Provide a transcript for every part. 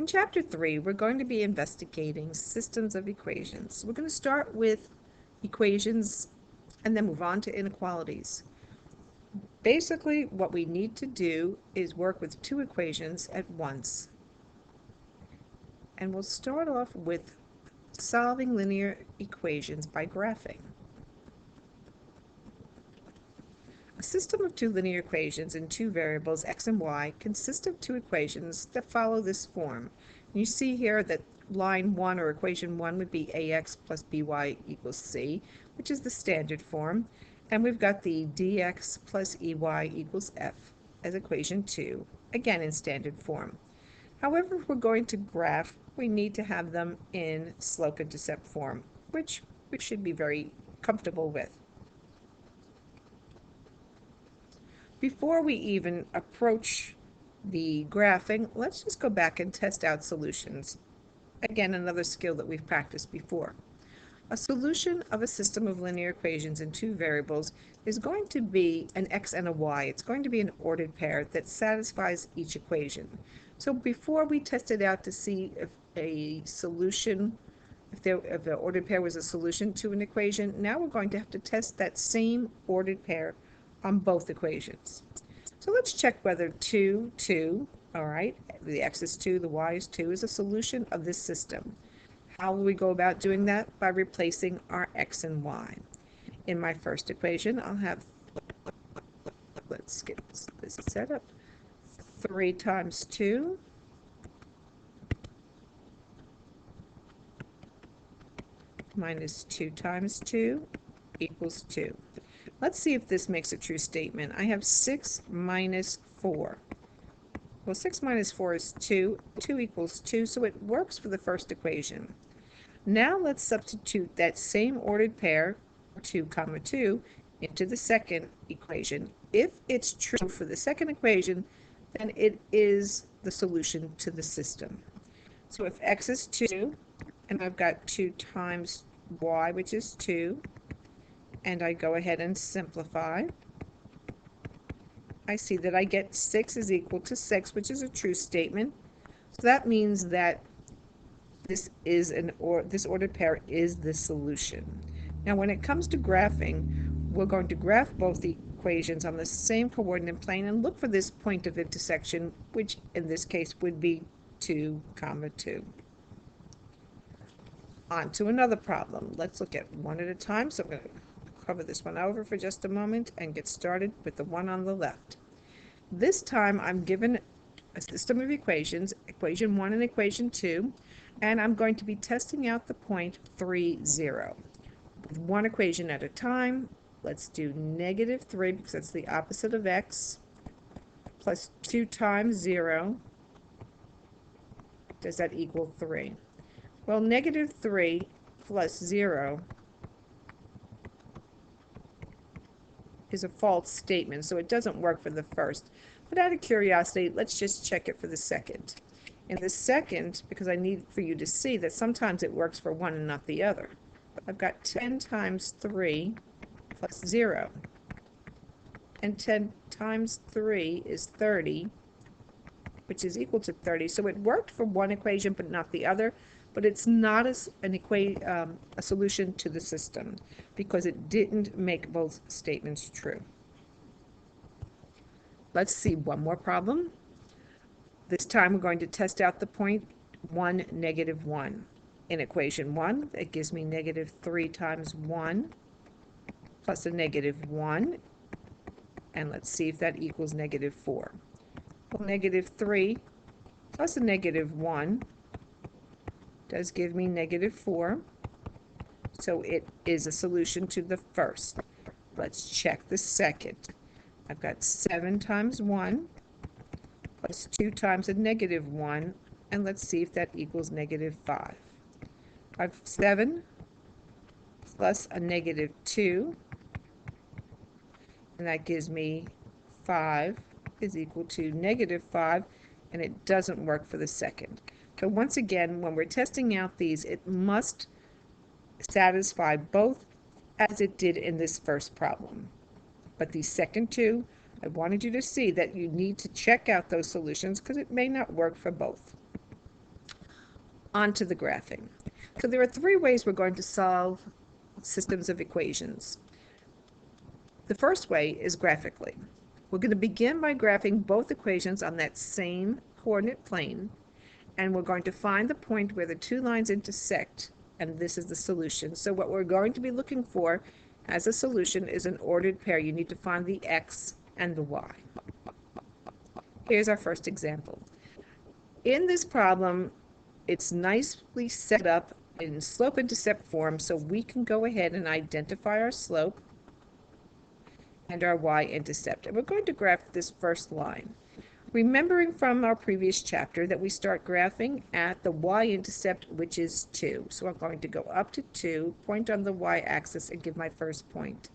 In Chapter 3, we're going to be investigating systems of equations. We're going to start with equations and then move on to inequalities. Basically, what we need to do is work with two equations at once. And we'll start off with solving linear equations by graphing. A system of two linear equations in two variables, x and y, consists of two equations that follow this form. You see here that line 1 or equation 1 would be ax plus by equals c, which is the standard form. And we've got the dx plus ey equals f as equation 2, again in standard form. However, if we're going to graph, we need to have them in slope-intercept form, which we should be very comfortable with. Before we even approach the graphing, let's just go back and test out solutions. Again, another skill that we've practiced before. A solution of a system of linear equations in two variables is going to be an x and a y. It's going to be an ordered pair that satisfies each equation. So before we test it out to see if a solution, if the ordered pair was a solution to an equation, now we're going to have to test that same ordered pair on both equations. So let's check whether 2, 2, all right, the x is 2, the y is 2, is a solution of this system. How will we go about doing that? By replacing our x and y. In my first equation, I'll have, let's get this set up, 3 times 2 minus 2 times 2 equals 2. Let's see if this makes a true statement. I have 6 minus 4. Well, 6 minus 4 is 2. 2 equals 2, so it works for the first equation. Now let's substitute that same ordered pair, 2 comma 2, into the second equation. If it's true for the second equation, then it is the solution to the system. So if x is 2, and I've got 2 times y, which is 2, and I go ahead and simplify, I see that I get 6 is equal to 6, which is a true statement. So that means that this ordered pair is the solution. Now when it comes to graphing, we're going to graph both the equations on the same coordinate plane and look for this point of intersection, which in this case would be 2 comma 2. On to another problem. Let's look at one at a time. So I'm going to cover this one over for just a moment and get started with the one on the left. This time I'm given a system of equations, equation 1 and equation 2, and I'm going to be testing out the point 3, 0. With one equation at a time, let's do negative 3, because that's the opposite of x, plus 2 times 0. Does that equal 3? Well, negative 3 plus 0 is a false statement, so it doesn't work for the first. But out of curiosity, let's just check it for the second. In the second, because I need for you to see that sometimes it works for one and not the other, I've got 10 times 3 plus 0. And 10 times 3 is 30, which is equal to 30. So it worked for one equation but not the other. But it's not a solution to the system because it didn't make both statements true. Let's see one more problem. This time we're going to test out the point 1, negative 1. In equation 1, it gives me negative 3 times 1 plus a negative 1. And let's see if that equals negative 4. Well, negative 3 plus a negative 1 does give me negative 4, so it is a solution to the first. Let's check the second. I've got 7 times 1 plus 2 times a negative 1, and let's see if that equals negative 5. I have 7 plus a negative 2, and that gives me 5 is equal to negative 5, and it doesn't work for the second. So once again, when we're testing out these, it must satisfy both as it did in this first problem. But these second two, I wanted you to see that you need to check out those solutions because it may not work for both. On to the graphing. So there are three ways we're going to solve systems of equations. The first way is graphically. We're going to begin by graphing both equations on that same coordinate plane, and we're going to find the point where the two lines intersect, and this is the solution. So what we're going to be looking for as a solution is an ordered pair. You need to find the x and the y. Here's our first example. In this problem, it's nicely set up in slope-intercept form, so we can go ahead and identify our slope and our y-intercept. And we're going to graph this first line. Remembering from our previous chapter that we start graphing at the y-intercept, which is 2. So I'm going to go up to 2, point on the y-axis, and give my first point.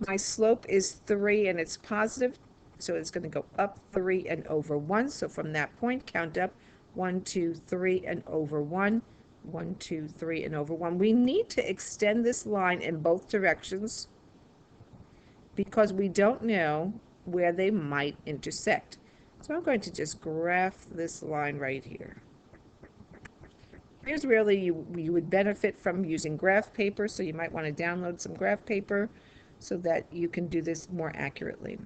My slope is 3, and it's positive, so it's going to go up 3 and over 1. So from that point, count up 1, 2, 3, and over 1. 1, 2, 3, and over 1. We need to extend this line in both directions because we don't know where they might intersect. So I'm going to just graph this line right here. Here's really you would benefit from using graph paper, so you might want to download some graph paper so that you can do this more accurately.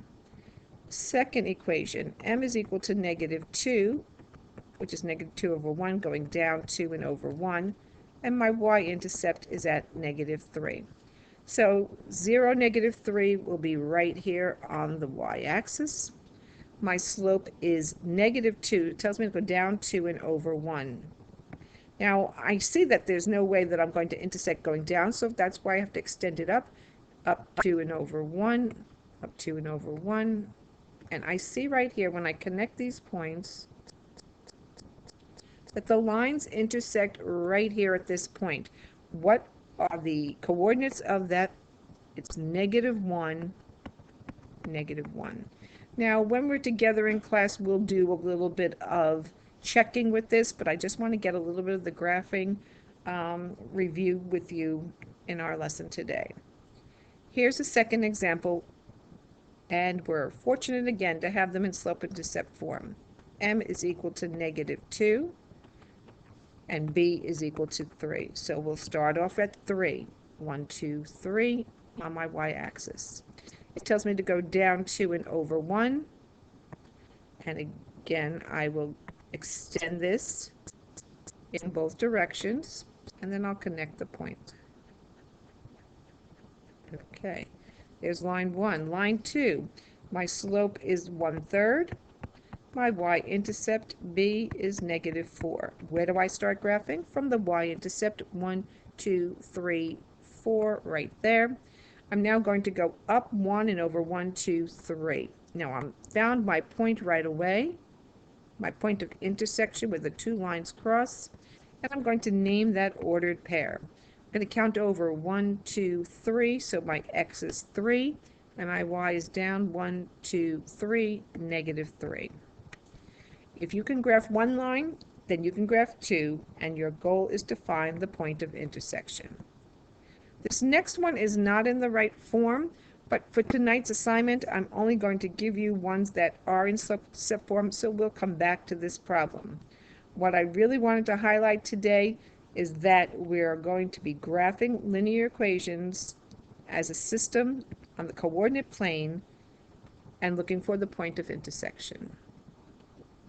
Second equation, m is equal to -2, which is -2 over 1, going down 2 and over 1, and my y-intercept is at -3. So 0, -3 will be right here on the y-axis. My slope is -2. It tells me to go down 2 and over 1. Now, I see that there's no way that I'm going to intersect going down, so that's why I have to extend it up 2 and over 1, up 2 and over 1. And I see right here when I connect these points that the lines intersect right here at this point. What are the coordinates of that? It's -1, -1. Now, when we're together in class, we'll do a little bit of checking with this, but I just want to get a little bit of the graphing review with you in our lesson today. Here's a second example, and we're fortunate again to have them in slope-intercept form. M is equal to -2, and B is equal to 3. So we'll start off at 3. 1, 2, 3 on my y-axis. It tells me to go down 2 and over 1. And again, I will extend this in both directions, and then I'll connect the point. Okay, there's line 1. Line 2, my slope is 1/3. My y-intercept, B, is -4. Where do I start graphing? From the y-intercept, 1, 2, 3, 4, right there. I'm now going to go up 1 and over 1, 2, 3. Now I'm found my point right away, my point of intersection where the two lines cross, and I'm going to name that ordered pair. I'm going to count over 1, 2, 3, so my x is 3, and my y is down 1, 2, 3, -3. If you can graph one line, then you can graph two, and your goal is to find the point of intersection. This next one is not in the right form, but for tonight's assignment, I'm only going to give you ones that are in slope-intercept form, so we'll come back to this problem. What I really wanted to highlight today is that we're going to be graphing linear equations as a system on the coordinate plane and looking for the point of intersection.